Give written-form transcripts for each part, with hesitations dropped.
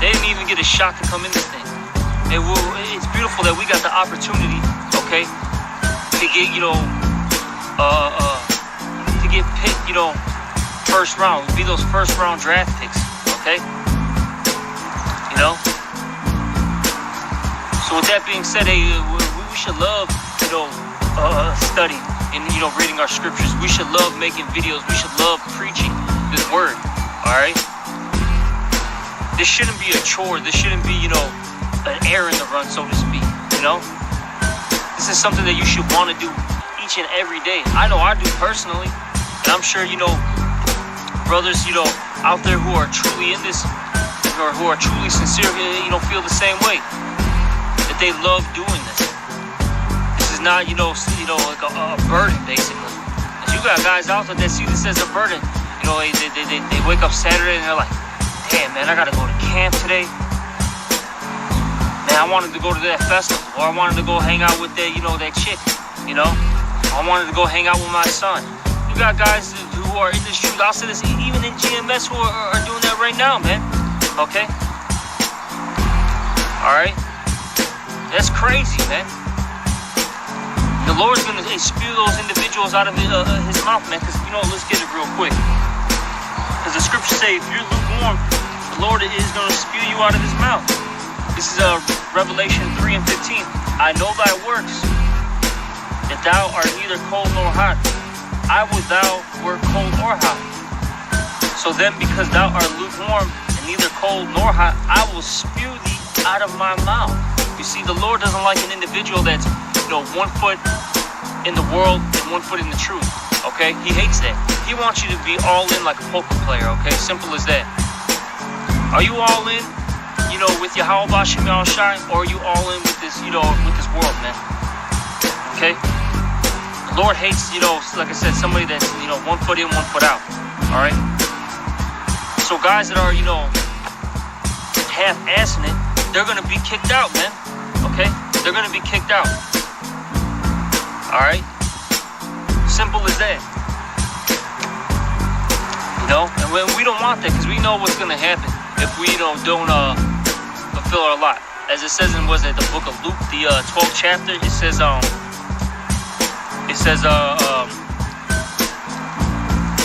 They didn't even get a shot to come in this thing. It's beautiful that we got the opportunity, okay, to get, to get picked, first round, be those first round draft picks, okay? So with that being said, hey, we should love, studying and, reading our scriptures. We should love making videos. We should love preaching this word, all right? This shouldn't be a chore. This shouldn't be, an errand to run, so to speak, This is something that you should want to do each and every day. I know I do personally, and I'm sure, brothers, out there who are truly in this, or who are truly sincere, feel the same way, that they love doing this. This is not, like a burden, basically. Because you got guys out there that see this as a burden. They wake up Saturday and they're like, damn, man, I got to go to camp today. Man, I wanted to go to that festival, or I wanted to go hang out with that, that chick, I wanted to go hang out with my son. You got guys who are in this truth. I'll say this, even in GMS, who are doing that right now, man. Okay? All right? That's crazy, man. The Lord's going to spew those individuals out of his mouth, man, because, let's get it real quick. Because the scriptures say, if you're lukewarm, the Lord is going to spew you out of his mouth. This is Revelation 3 and 15. I know thy works, that thou art neither cold nor hot. I would thou were cold or hot. So then, because thou art lukewarm and neither cold nor hot, I will spew thee out of my mouth. You see, the Lord doesn't like an individual that's, 1 foot in the world and 1 foot in the truth. Okay? He hates that. He wants you to be all in like a poker player. Okay? Simple as that. Are you all in? With your how about Shem Yahweh Shai, or are you all in with this, with this world, man? Okay? The Lord hates, like I said, somebody that's, 1 foot in, 1 foot out. All right? So guys that are, half-assing it, they're going to be kicked out, man. Okay? They're going to be kicked out. All right? Simple as that. And we don't want that, because we know what's going to happen if we, don't fulfill our lot. As it says in, the book of Luke, the 12th chapter, it says,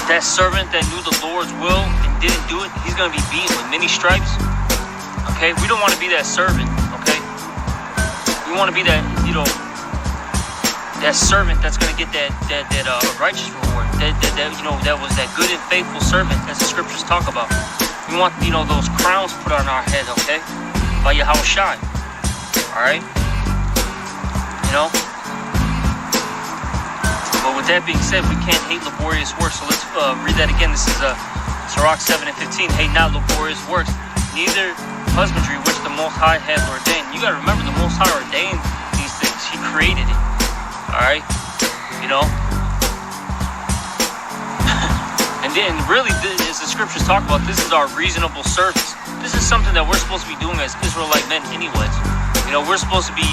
that servant that knew the Lord's will and didn't do it, he's going to be beaten with many stripes. Okay? We don't want to be that servant, okay? We want to be that, that servant that's going to get that righteous reward. That was that good and faithful servant, as the scriptures talk about. We want, those crowns put on our head, okay? By Yahweh Shai. Alright? But with that being said, we can't hate laborious works. So let's read that again. This is Sirach 7 and 15. Hate not laborious works, neither husbandry which the Most High hath ordained. You got to remember, the Most High ordained these things. He created it. Alright? And then really, as the scriptures talk about, this is our reasonable service. This is something that we're supposed to be doing as Israelite men anyways. We're supposed to be,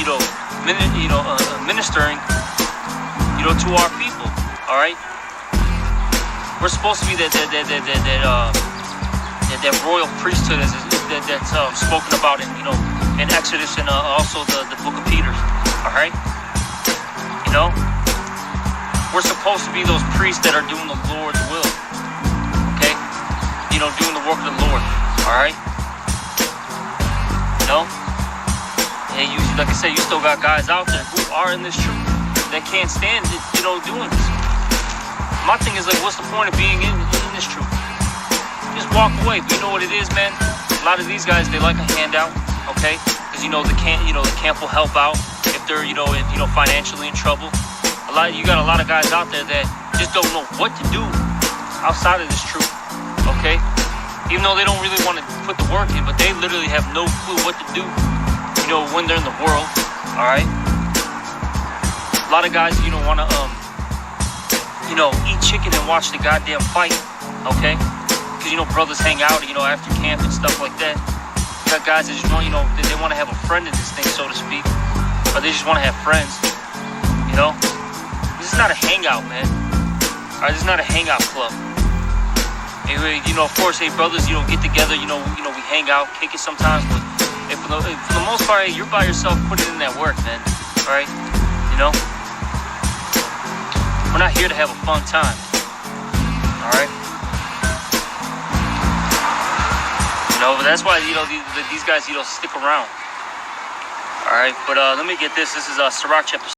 ministering, to our people. All right? We're supposed to be that royal priesthood that's spoken about in Exodus and also the book of Peter. All right? We're supposed to be those priests that are doing the Lord's will. Okay? Doing the work of the Lord. All right? And like I said, you still got guys out there who are in this truth that can't stand it, doing this. My thing is, like, what's the point of being in this truth? Just walk away. We know what it is, man. A lot of these guys, they like a handout, okay? Because the camp will help out if they're financially in trouble. You got a lot of guys out there that just don't know what to do outside of this truth, okay? Even though they don't really want to put the work in, but they literally have no clue what to do, when they're in the world, all right? A lot of guys, want to, eat chicken and watch the goddamn fight, okay? Because, brothers hang out, after camp and stuff like that. You got guys that just want, they want to have a friend in this thing, so to speak. Or they just want to have friends, This is not a hangout, man. All right, this is not a hangout club. You know, of course, hey, brothers, you know, get together, you know, we hang out, kick it sometimes, but hey, for the most part, hey, you're by yourself putting in that work, man. All right, you know, we're not here to have a fun time. All right, you know, but that's why, you know, these guys, you know, stick around. All right, but let me get this. This is Sirach chapter